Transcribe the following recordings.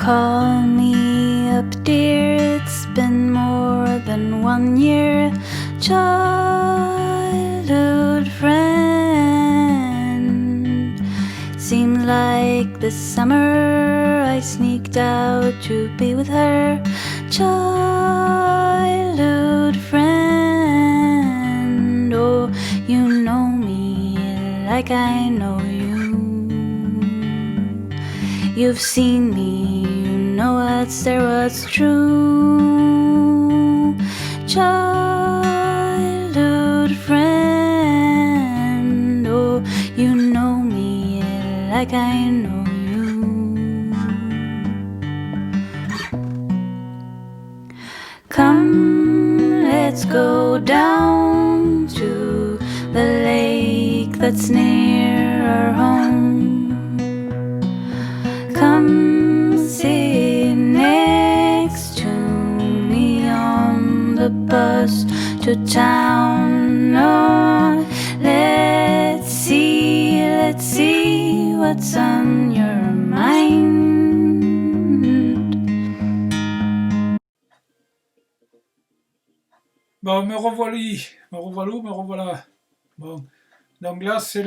call me up, dear. It's been more than 1 year. Childhood friend. Seemed like this summer I sneaked out to be with her. Childhood friend. Oh, you know me like I know you. You've seen me, you know what's there, what's true. Childhood friend, oh, you know me like I know you. Come, let's go down to the lake that's near our home. Come sit next to me on the bus to town. Oh, let's see what's on your mind. Bon, me revoilà. Bon, donc là c'est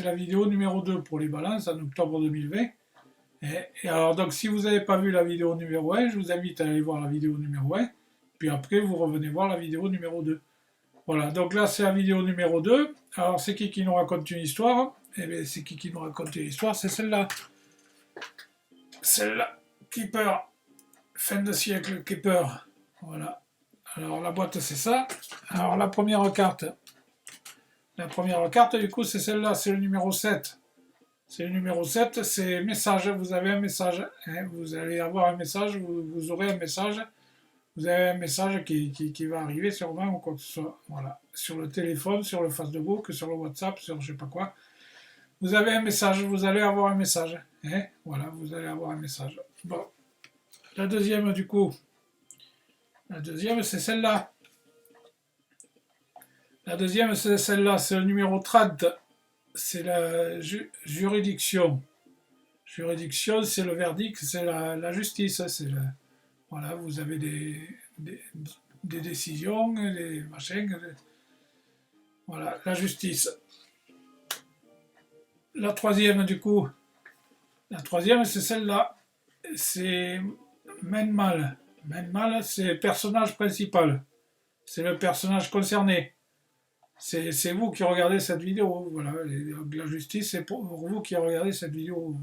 la vidéo numéro 2 pour les balances en octobre 2020. Et alors, donc, si vous n'avez pas vu la vidéo numéro 1, je vous invite à aller voir la vidéo numéro 1. Puis après, vous revenez voir la vidéo numéro 2. Voilà, donc là, c'est la vidéo numéro 2. Alors, c'est qui nous raconte une histoire? Eh bien, c'est qui nous raconte une histoire? C'est celle-là. Celle-là. Keeper. Fin de siècle, Keeper. Voilà. Alors, la boîte, c'est ça. Alors, la première carte, du coup, c'est celle-là. C'est le numéro 7. C'est le numéro 7, c'est message, vous avez un message, hein, vous allez avoir un message, vous aurez un message, vous avez un message qui va arriver sûrement ou quoi que ce soit, voilà, sur le téléphone, sur le Facebook, sur le WhatsApp, sur je sais pas quoi, vous avez un message, vous allez avoir un message, hein, voilà, vous allez avoir un message. Bon, la deuxième du coup, c'est celle-là. La deuxième c'est celle-là, c'est le numéro 30. C'est la juridiction. Juridiction, c'est le verdict, c'est la justice. Voilà, vous avez des décisions, des machins. Voilà, la justice. La troisième, du coup, c'est celle-là. C'est Menmal. Menmal, c'est le personnage principal. C'est le personnage concerné. C'est vous qui regardez cette vidéo. Voilà, la justice, c'est pour vous qui regardez cette vidéo. Vous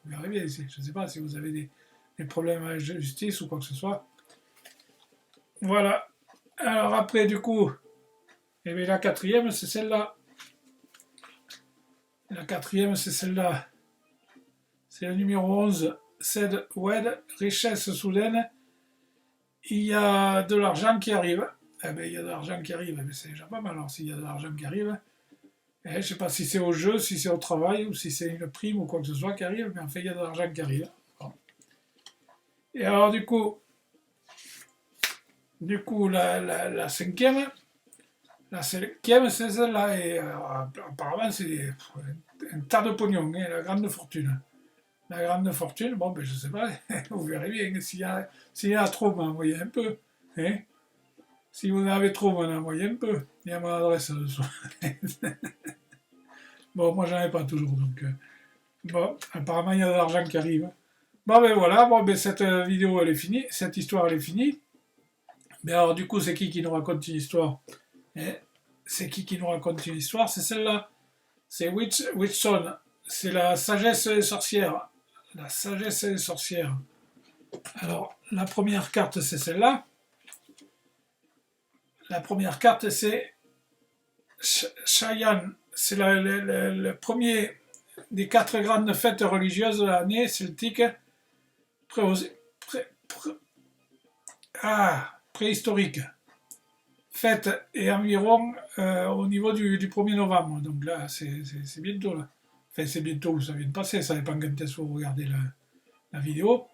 verrez bien ici. Je ne sais pas si vous avez des problèmes avec la justice ou quoi que ce soit. Voilà. Alors après, du coup, eh bien, la quatrième, c'est celle-là. La quatrième, c'est celle-là. C'est le numéro 11. Ced Wed, richesse soudaine. Il y a de l'argent qui arrive. Eh bien, il y a de l'argent qui arrive. Eh bien, c'est déjà pas mal. Alors, s'il y a de l'argent qui arrive, je ne sais pas si c'est au jeu, si c'est au travail, ou si c'est une prime ou quoi que ce soit qui arrive, mais en fait, il y a de l'argent qui arrive. Bon. Et alors, du coup, la cinquième, c'est celle-là, et apparemment, c'est un tas de pognon, hein, la grande fortune. La grande fortune, bon, ben, je sais pas, vous verrez bien, s'il y a trop, m'envoyez un peu. Hein. Si vous en avez trop, m'envoyez un peu. Il y a mon adresse dessous. Bon, moi, j'en ai pas toujours, donc... bon, apparemment, il y a de l'argent qui arrive. Bon, ben voilà, bon, ben, cette vidéo, elle est finie. Cette histoire, elle est finie. Mais alors, du coup, c'est qui nous raconte une histoire? C'est qui nous raconte une histoire? C'est celle-là. C'est Whitson. C'est la sagesse des sorcières. La sagesse des sorcières. Alors, la première carte, c'est celle-là. La première carte, c'est Cheyenne. C'est le premier des 4 grandes fêtes religieuses de l'année celtique préhistorique. Fête et environ au niveau du 1er novembre. Donc là, c'est bientôt. Là. Enfin, c'est bientôt, ça vient de passer, ça dépend quand est-ce que vous regardez la vidéo.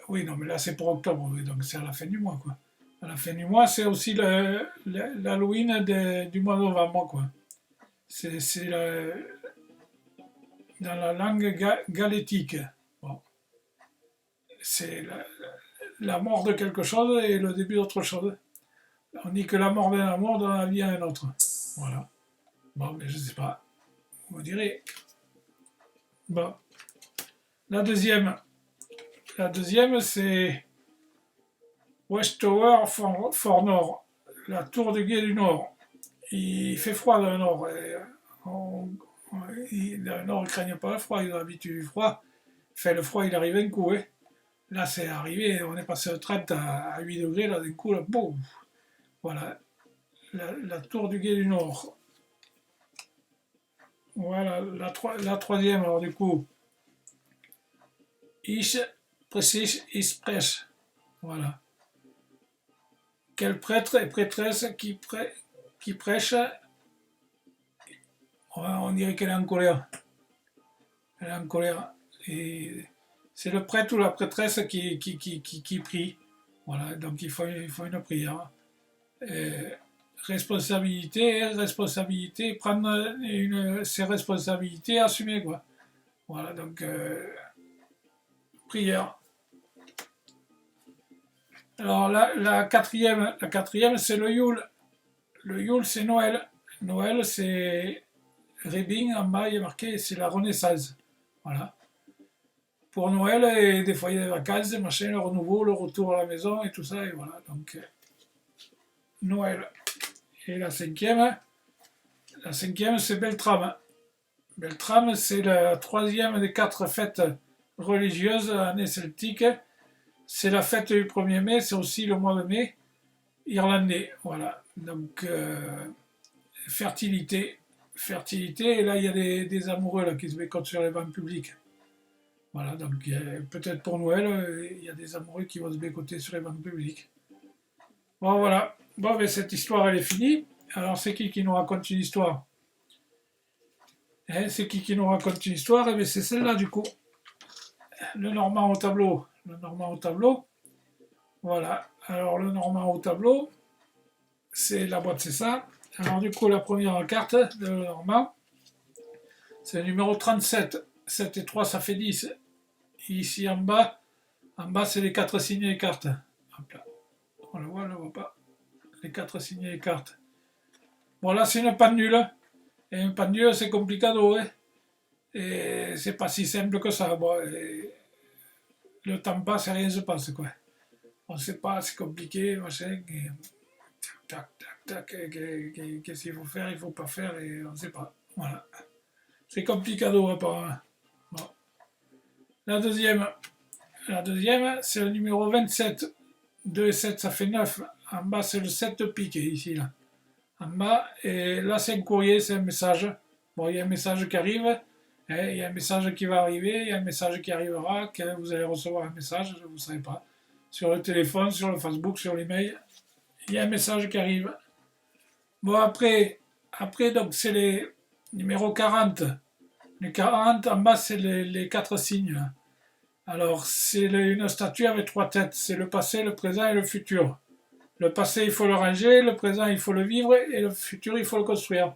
Oui, non, mais là, c'est pour octobre, donc c'est à la fin du mois, quoi. À la fin du mois, c'est aussi l'Halloween du mois de novembre, quoi. C'est dans la langue galétique. Bon, c'est la mort de quelque chose et le début d'autre chose. On dit que la mort d'un amour donne la vie à un autre. Voilà. Bon, mais je sais pas. Vous me direz. Bon. La deuxième c'est West Tower for Nord, la tour du guet du Nord. Il fait froid dans le Nord. Dans le Nord, ils ne craignent pas le froid, ils ont l'habitude du froid. Fait le froid, il arrive un coup. Hein. Là, c'est arrivé, on est passé de 30 à 8 degrés, là, d'un coup, là, boum. Voilà, la tour du guet du Nord. Voilà, la troisième, alors du coup, Ich precies is prêche. Voilà. Quel prêtre et prêtresse qui prêche, on dirait qu'elle est en colère. Elle est en colère. Et c'est le prêtre ou la prêtresse qui prie. Voilà, donc il faut une prière. Responsabilité, prendre ses responsabilités, assumer, quoi. Voilà, donc prière. Alors la quatrième, c'est le Yule. Le Yule, c'est Noël. Noël, c'est Rébing, en bas, il est marqué, c'est la Renaissance. Voilà. Pour Noël, et des fois il y a des vacances, des machins, le renouveau, le retour à la maison et tout ça, et voilà. Donc, Noël. Et la cinquième, c'est Beltrame. Beltrame, c'est la troisième des 4 fêtes religieuses années celtiques. C'est la fête du 1er mai, c'est aussi le mois de mai irlandais. Voilà. Donc, fertilité. Et là, il y a des amoureux là, qui se bécotent sur les bancs publics. Voilà, donc peut-être pour Noël, il y a des amoureux qui vont se bécoter sur les bancs publics. Bon, voilà. Bon, mais cette histoire, elle est finie. Alors, c'est qui nous raconte une histoire? C'est qui nous raconte une histoire? Eh bien, c'est celle-là, du coup. Le Normand au tableau. Voilà. Alors, le Normand au tableau, c'est la boîte, c'est ça. Alors, du coup, la première carte de Normand, c'est le numéro 37. 7 et 3, ça fait 10. Ici, en bas, c'est les 4 signes des cartes. Hop là. On le voit, pas. Les 4 signes des cartes. Bon, là, c'est une pendule. Et une pendule, c'est complicado, hein. Et c'est pas si simple que ça. Bon, le temps passe et rien se passe, quoi. On sait pas, c'est compliqué, machin. Et tac, qu'est-ce qu'il faut faire, il faut pas faire, et on sait pas. Voilà. C'est complicado, apparemment. Bon. La deuxième, c'est le numéro 27. 2 et 7, ça fait 9. En bas, c'est le 7 de pique, ici, là. En bas, et là, c'est un courrier, c'est un message. Bon, il y a un message qui arrive, il y a un message qui va arriver, il y a un message qui arrivera, quand vous allez recevoir un message, vous ne savez pas. Sur le téléphone, sur le Facebook, sur l'email, il y a un message qui arrive. Bon, après donc, c'est les numéros 40. Les 40, en bas, c'est les 4 signes. Alors, c'est une statue avec 3 têtes. C'est le passé, le présent et le futur. Le passé, il faut le ranger, le présent, il faut le vivre, et le futur, il faut le construire.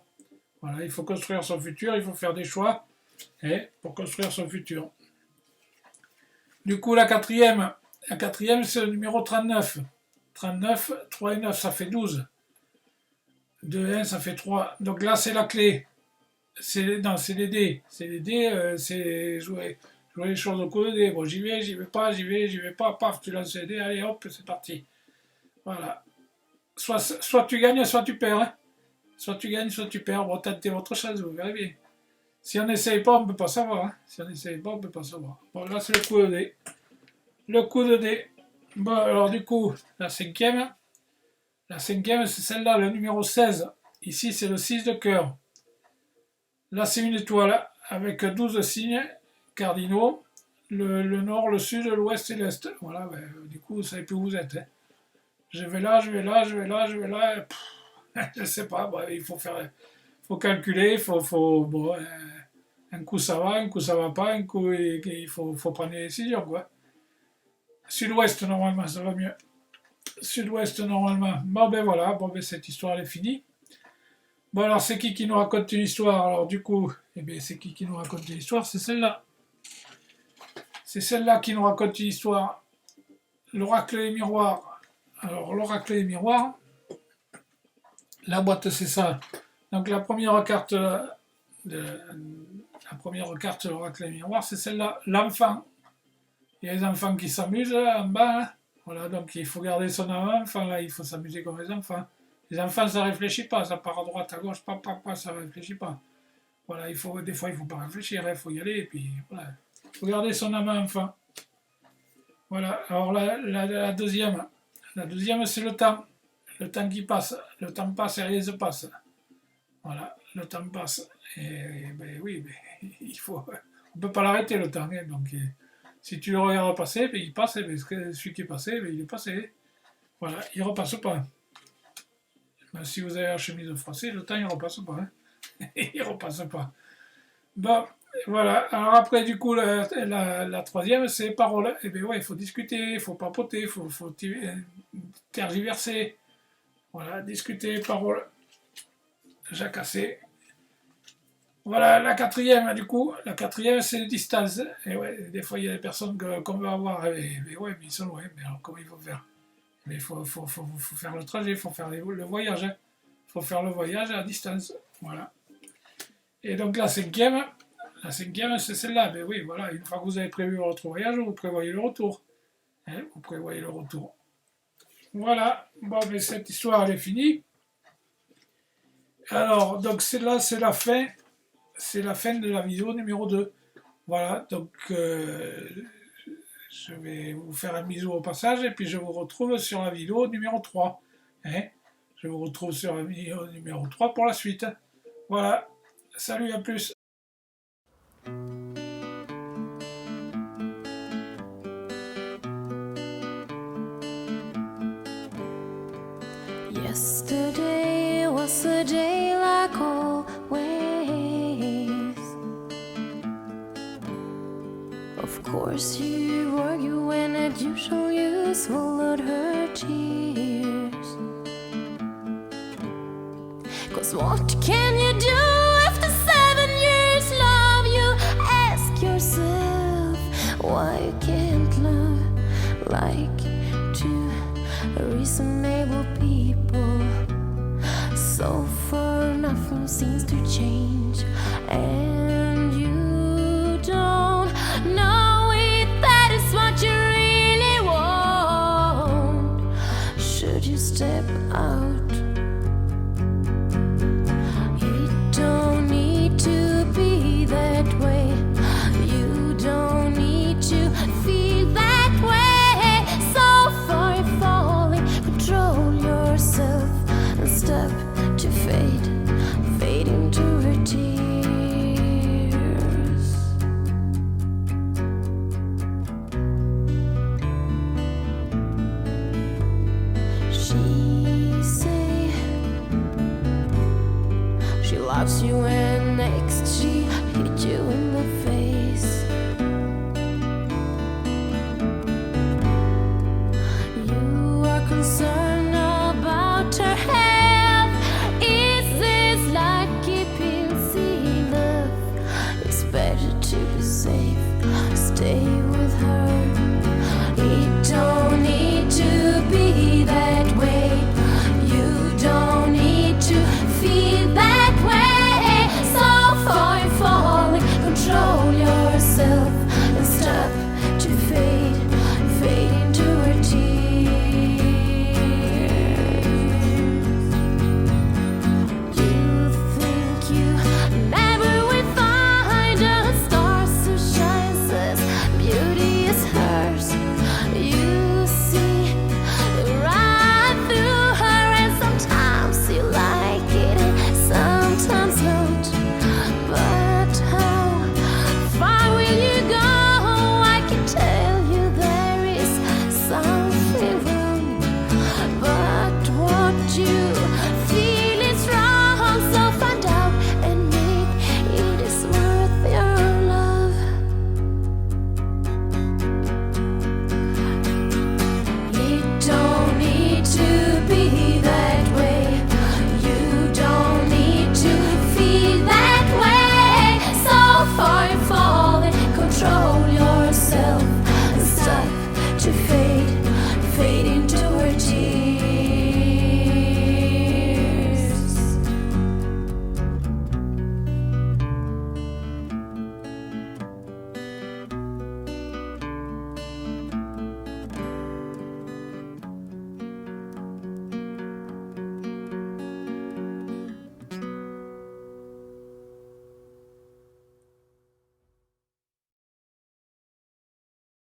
Voilà, il faut construire son futur, il faut faire des choix pour construire son futur. Du coup, la quatrième, c'est le numéro 39. 39, 3 et 9, ça fait 12. 2 et 1, ça fait 3. Donc là, c'est la clé. C'est les dés. C'est les dés, c'est jouer les choses au coup de dés. Bon, j'y vais pas, paf, tu lances les dés, allez hop, c'est parti. Voilà. Soit tu gagnes, soit tu perds. Hein. Soit tu gagnes, soit tu perds. Bon, tentez votre chance, vous verrez bien. Si on n'essaye pas, on ne peut pas savoir. Hein. Bon, là, c'est le coup de dés. Bon, alors du coup, la cinquième, c'est celle-là, le numéro 16. Ici, c'est le 6 de cœur. Là, c'est une étoile avec 12 signes cardinaux. Le nord, le sud, l'ouest et l'est. Voilà, du coup, vous savez plus où vous êtes. Hein. Je vais là. Je sais pas, il faut calculer, bon, un coup ça va, un coup ça va pas, un coup il faut prendre des décisions, quoi. Sud-ouest, normalement, ça va mieux. Sud-ouest, normalement. Bon, ben voilà, cette histoire elle est finie. Bon, alors, c'est qui nous raconte une histoire? Alors, du coup, eh bien, c'est qui nous raconte une histoire? C'est celle-là. C'est celle-là qui nous raconte une histoire. L'oracle des miroirs. Alors, l'oracle des miroirs, la boîte, c'est ça. Donc, la première carte de l'oracle des miroirs, c'est celle-là, l'enfant. Il y a les enfants qui s'amusent en bas. Hein. Voilà, donc il faut garder son enfant, là, il faut s'amuser comme les enfants. Les enfants, ça ne réfléchit pas, ça part à droite, à gauche, ça ne réfléchit pas. Voilà, des fois, il ne faut pas réfléchir, il faut y aller, et puis voilà. Il faut garder son âme enfant. Voilà, alors la deuxième, c'est le temps. Le temps qui passe. Le temps passe et rien ne se passe. Voilà, le temps passe. Et ben oui, mais on ne peut pas l'arrêter le temps. Hein, donc, si tu le regardes passer, ben, il passe. Ben, celui qui est passé, ben, il est passé. Voilà, il ne repasse pas. Ben, si vous avez la chemise froissée, le temps il ne repasse pas. Hein. Il ne repasse pas. Bon, voilà. Alors après, du coup, la troisième, c'est les paroles. Et bien ouais, il faut discuter, il faut papoter, il faut tergiverser. Voilà, discuter, paroles. Jacasser. Voilà, la quatrième, du coup, c'est les distances. Et ouais, des fois, il y a des personnes qu'on veut avoir, mais ouais, mais ils sont loin, mais alors comment il faut faire? Mais il faut faire le trajet, il faut faire le voyage. Il faut faire le voyage à distance. Voilà. Et donc la cinquième, c'est celle-là. Mais oui, voilà, une fois que vous avez prévu votre voyage, vous prévoyez le retour. Hein, vous prévoyez le retour. Voilà, bon, mais cette histoire, elle est finie. Alors, donc celle-là, c'est la fin. C'est la fin de la vidéo numéro 2. Voilà, donc je vais vous faire un bisou au passage et puis je vous retrouve sur la vidéo numéro 3. Hein, je vous retrouve sur la vidéo numéro 3 pour la suite. Voilà, salut, à plus. Yesterday was a day like always. Of course you argue when as usual you swallowed her tears. 'Cause what can you do after 7 years love? You ask yourself why you can't love like two reasonable people. So far nothing seems to change, and you don't know if that is what you really want. Should you step out? It don't need to be that way. You don't need to feel that way. So far falling, control yourself and stop to fade into her tears. She say she loves you and next she hit you in the face. You are concerned about her health. Is this like keeping sea love? It's better to be safe, stay with her. It don't need to be that way. You don't need to feel that way. So far to face.